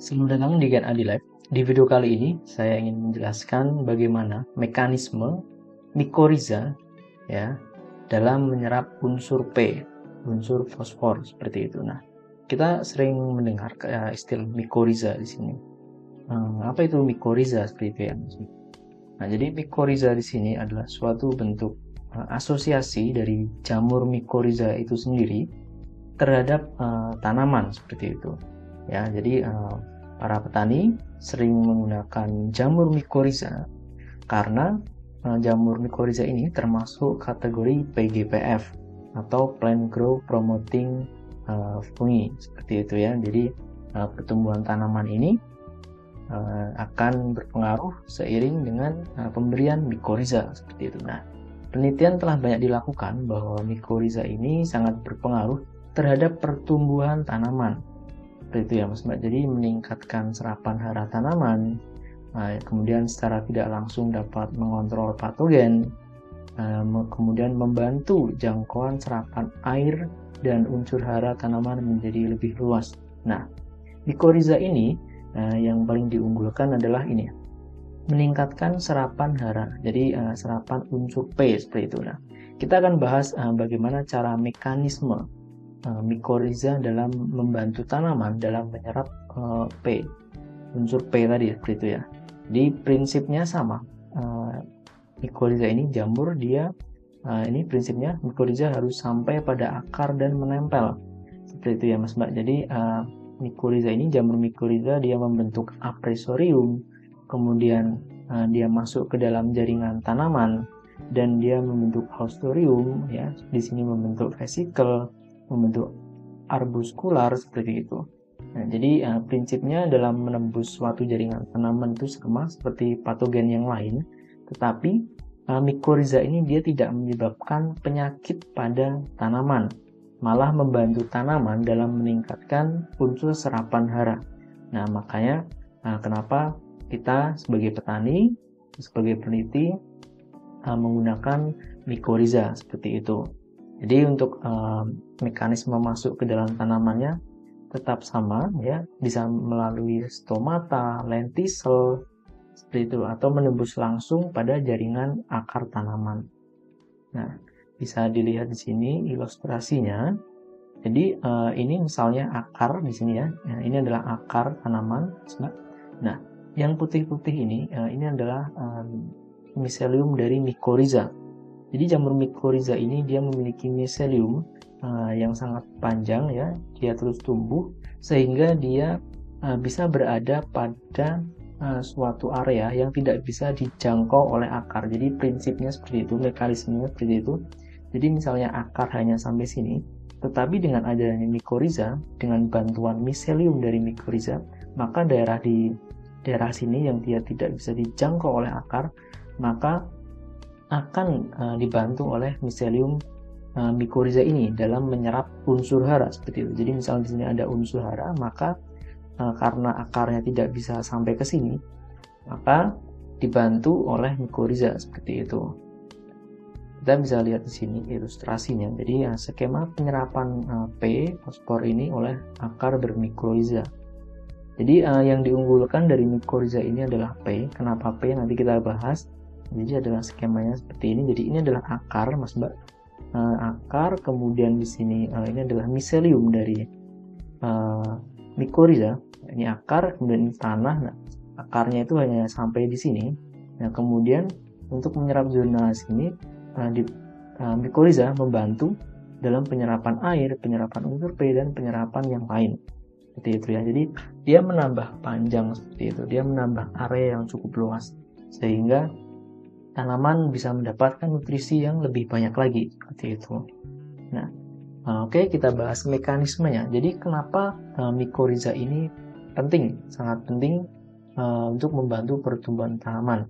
Selamat datang di Gen Adi Live. Di video kali ini, saya ingin menjelaskan bagaimana mekanisme mikoriza ya dalam menyerap unsur P, unsur fosfor seperti itu. Nah, kita sering mendengar istilah mikoriza di sini. Apa itu mikoriza seperti itu ya? Nah, jadi mikoriza di sini adalah suatu bentuk asosiasi dari jamur mikoriza itu sendiri terhadap tanaman seperti itu. Ya, jadi para petani sering menggunakan jamur mikoriza karena jamur mikoriza ini termasuk kategori PGPF atau Plant Growth Promoting Fungi seperti itu ya. Jadi pertumbuhan tanaman ini akan berpengaruh seiring dengan pemberian mikoriza seperti itu. Nah, penelitian telah banyak dilakukan bahwa mikoriza ini sangat berpengaruh terhadap pertumbuhan tanaman. Seperti itu ya Mas Mbak. Jadi meningkatkan serapan hara tanaman, kemudian secara tidak langsung dapat mengontrol patogen, kemudian membantu jangkauan serapan air dan unsur hara tanaman menjadi lebih luas. Nah, mikoriza ini yang paling diunggulkan adalah ini, meningkatkan serapan hara, jadi serapan unsur P seperti itu. Nah, kita akan bahas bagaimana cara mekanisme mikoriza dalam membantu tanaman dalam menyerap P, unsur P tadi seperti itu ya. Di prinsipnya sama. Mikoriza ini jamur dia ini prinsipnya mikoriza harus sampai pada akar dan menempel seperti itu ya Mas Mbak. Jadi mikoriza ini, jamur mikoriza dia membentuk apresorium, kemudian dia masuk ke dalam jaringan tanaman dan dia membentuk haustorium ya. Di sini membentuk vesikel, membentuk arbuskular seperti itu. Nah, jadi prinsipnya dalam menembus suatu jaringan tanaman itu sama seperti patogen yang lain, tetapi mikoriza ini dia tidak menyebabkan penyakit pada tanaman, malah membantu tanaman dalam meningkatkan unsur serapan hara. Nah, makanya kenapa kita sebagai petani, sebagai peneliti menggunakan mikoriza seperti itu. Jadi untuk mekanisme masuk ke dalam tanamannya tetap sama ya, bisa melalui stomata, lentisel seperti itu, atau menembus langsung pada jaringan akar tanaman. Nah, bisa dilihat di sini ilustrasinya. Jadi ini misalnya akar di sini ya. Nah, ini adalah akar tanaman. Nah, yang putih-putih ini adalah miselium dari mikoriza. Jadi jamur mikoriza ini dia memiliki miselium yang sangat panjang ya. Dia terus tumbuh sehingga dia bisa berada pada suatu area yang tidak bisa dijangkau oleh akar. Jadi prinsipnya seperti itu, mekanismenya seperti itu. Jadi misalnya akar hanya sampai sini, tetapi dengan adanya mikoriza, dengan bantuan miselium dari mikoriza, maka daerah di daerah sini yang dia tidak bisa dijangkau oleh akar, maka akan dibantu oleh miselium mikoriza ini dalam menyerap unsur hara seperti itu. Jadi misalnya di sini ada unsur hara, maka karena akarnya tidak bisa sampai ke sini, maka dibantu oleh mikoriza seperti itu. Kita bisa lihat di sini ilustrasinya. Jadi skema penyerapan P fosfor ini oleh akar bermikoriza. Jadi yang diunggulkan dari mikoriza ini adalah P. Kenapa P? Nanti kita bahas. Jadi adalah skemanya seperti ini. Jadi ini adalah akar, Mas Mbak. Akar, kemudian di sini ini adalah miselium dari mikoriza. Ini akar, kemudian ini tanah. Nah, akarnya itu hanya sampai di sini. Nah, kemudian untuk menyerap zona sini, mikoriza membantu dalam penyerapan air, penyerapan unsur P, dan penyerapan yang lain. Seperti itu ya. Jadi dia menambah panjang seperti itu. Dia menambah area yang cukup luas sehingga tanaman bisa mendapatkan nutrisi yang lebih banyak lagi seperti itu. Nah, oke, kita bahas mekanismenya. Jadi kenapa mikoriza ini penting, sangat penting untuk membantu pertumbuhan tanaman.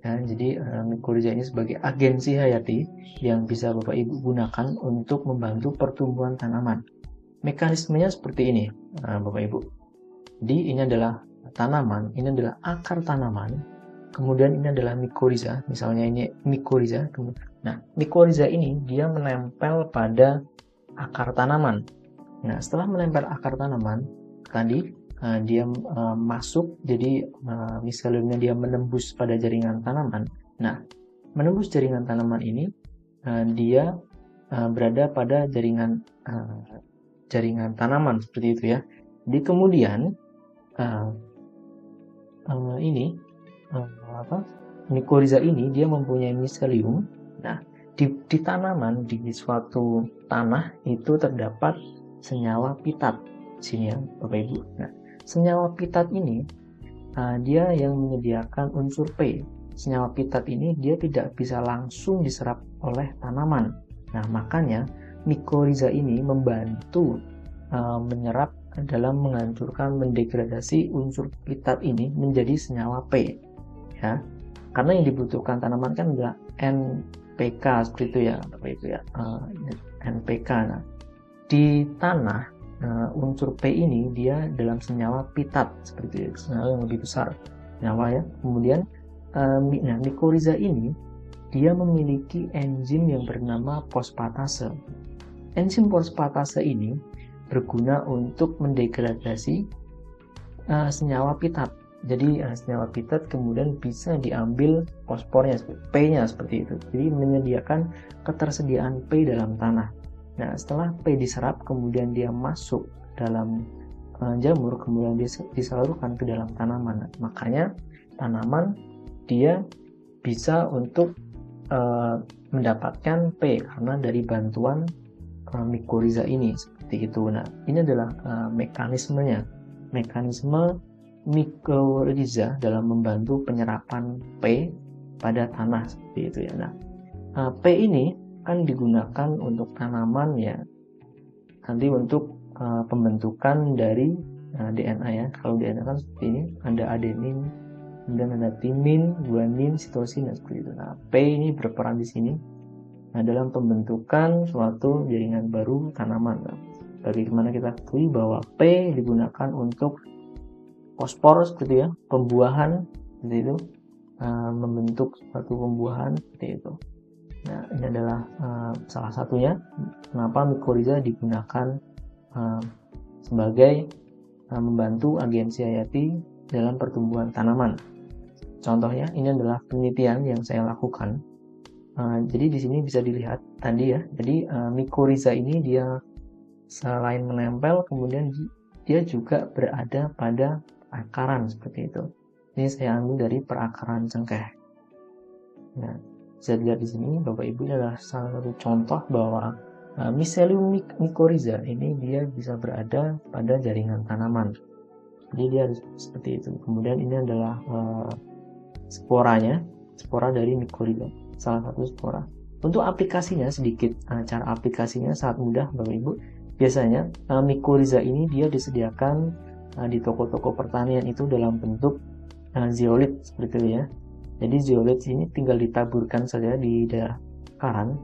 Ya, jadi mikoriza ini sebagai agensi hayati yang bisa Bapak Ibu gunakan untuk membantu pertumbuhan tanaman. Mekanismenya seperti ini, Bapak Ibu. Jadi ini adalah tanaman, ini adalah akar tanaman. Kemudian ini adalah mikoriza, misalnya ini mikoriza. Nah, mikoriza ini dia menempel pada akar tanaman. Nah, setelah menempel akar tanaman, tadi dia masuk, jadi miseliumnya dia menembus pada jaringan tanaman. Nah, menembus jaringan tanaman ini dia berada pada jaringan tanaman seperti itu ya. Jadi kemudian Mycorrhiza ini dia mempunyai miselium. Nah, di tanaman, di suatu tanah itu terdapat senyawa pitat. Sini ya, Bapak Ibu. Nah, senyawa pitat ini dia yang menyediakan unsur P. Senyawa pitat ini dia tidak bisa langsung diserap oleh tanaman. Nah, makanya Mycorrhiza ini membantu menyerap dalam menghancurkan, mendegradasi unsur pitat ini menjadi senyawa P. Ya, karena yang dibutuhkan tanaman kan adalah NPK seperti itu ya, Bapak Ibu ya, NPK. Nah, di tanah unsur P ini dia dalam senyawa pitat seperti itu, senyawa yang lebih besar senyawa ya. Kemudian Mycorrhiza ini dia memiliki enzim yang bernama fosfatase. Enzim fosfatase ini berguna untuk mendegradasi senyawa pitat. Jadi senyawa pitat kemudian bisa diambil fosfornya, P-nya seperti itu. Jadi menyediakan ketersediaan P dalam tanah. Nah, setelah P diserap, kemudian dia masuk dalam jamur, kemudian disalurkan ke dalam tanaman. Nah, makanya tanaman dia bisa untuk mendapatkan P karena dari bantuan Mycorrhiza ini seperti itu. Nah, ini adalah mekanismenya. Mekanisme Mycorrhiza dalam membantu penyerapan P pada tanah seperti itu ya. Nah, P ini kan digunakan untuk tanaman ya, nanti untuk pembentukan dari DNA ya. Kalau DNA kan seperti ini, ada adenin, kemudian ada timin, guanin, sitosin, dan seperti itu. Nah, P ini berperan di sini dalam pembentukan suatu jaringan baru tanaman. Nah, bagaimana kita ketahui bahwa P digunakan untuk fosfor seperti ya, pembuahan seperti itu, membentuk suatu pembuahan seperti itu. Nah, ini adalah salah satunya kenapa Mycorrhiza digunakan sebagai membantu agensi hayati dalam pertumbuhan tanaman. Contohnya, ini adalah penelitian yang saya lakukan. Jadi di sini bisa dilihat tadi ya. Jadi Mycorrhiza ini dia selain menempel, kemudian dia juga berada pada akaran seperti itu. Ini saya ambil dari perakaran cengkeh. Nah, bisa dilihat di sini Bapak Ibu, ini adalah salah satu contoh bahwa Mycelium mycorrhiza ini dia bisa berada pada jaringan tanaman. Jadi dia harus seperti itu. Kemudian ini adalah sporanya, spora dari Mycorrhiza, salah satu spora. Untuk aplikasinya sedikit, cara aplikasinya sangat mudah Bapak Ibu. Biasanya Mycorrhiza ini dia disediakan di toko-toko pertanian itu dalam bentuk zeolit seperti itu ya. Jadi zeolit ini tinggal ditaburkan saja di daerah akaran.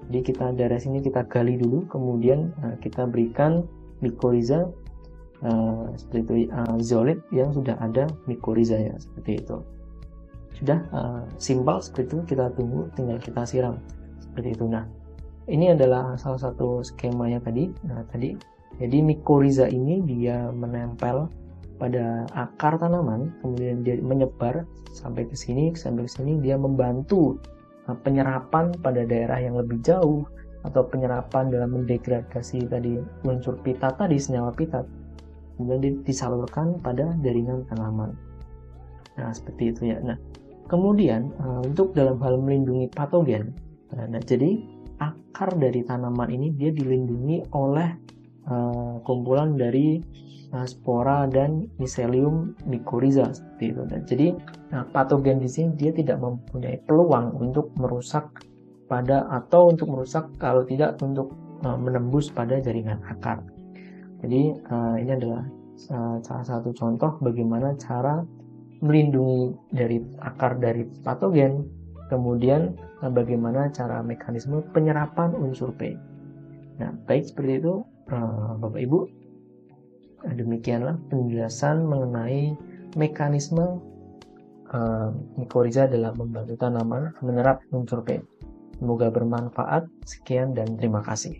Jadi kita daerah sini kita gali dulu, kemudian kita berikan Mycorrhiza seperti itu, zeolit yang sudah ada Mycorrhizanya seperti itu. Sudah simpel seperti itu, kita tunggu, tinggal kita siram seperti itu. Nah, ini adalah salah satu skemanya tadi. Jadi Mycorrhiza ini dia menempel pada akar tanaman, kemudian dia menyebar sampai ke sini, dia membantu penyerapan pada daerah yang lebih jauh atau penyerapan dalam mendegradasi tadi unsur pitat tadi, senyawa pitat, kemudian disalurkan pada jaringan tanaman. Nah, seperti itu ya. Nah, kemudian untuk dalam hal melindungi patogen, jadi akar dari tanaman ini dia dilindungi oleh kumpulan dari spora dan Mycelium mycorrhiza seperti itu. Dan jadi patogen di sini dia tidak mempunyai peluang untuk merusak kalau tidak untuk menembus pada jaringan akar. Jadi ini adalah salah satu contoh bagaimana cara melindungi dari akar dari patogen, kemudian bagaimana cara mekanisme penyerapan unsur P. Nah, baik seperti itu Bapak Ibu, demikianlah penjelasan mengenai mekanisme Mycorrhiza dalam membantu tanaman menyerap unsur P. Semoga bermanfaat. Sekian dan terima kasih.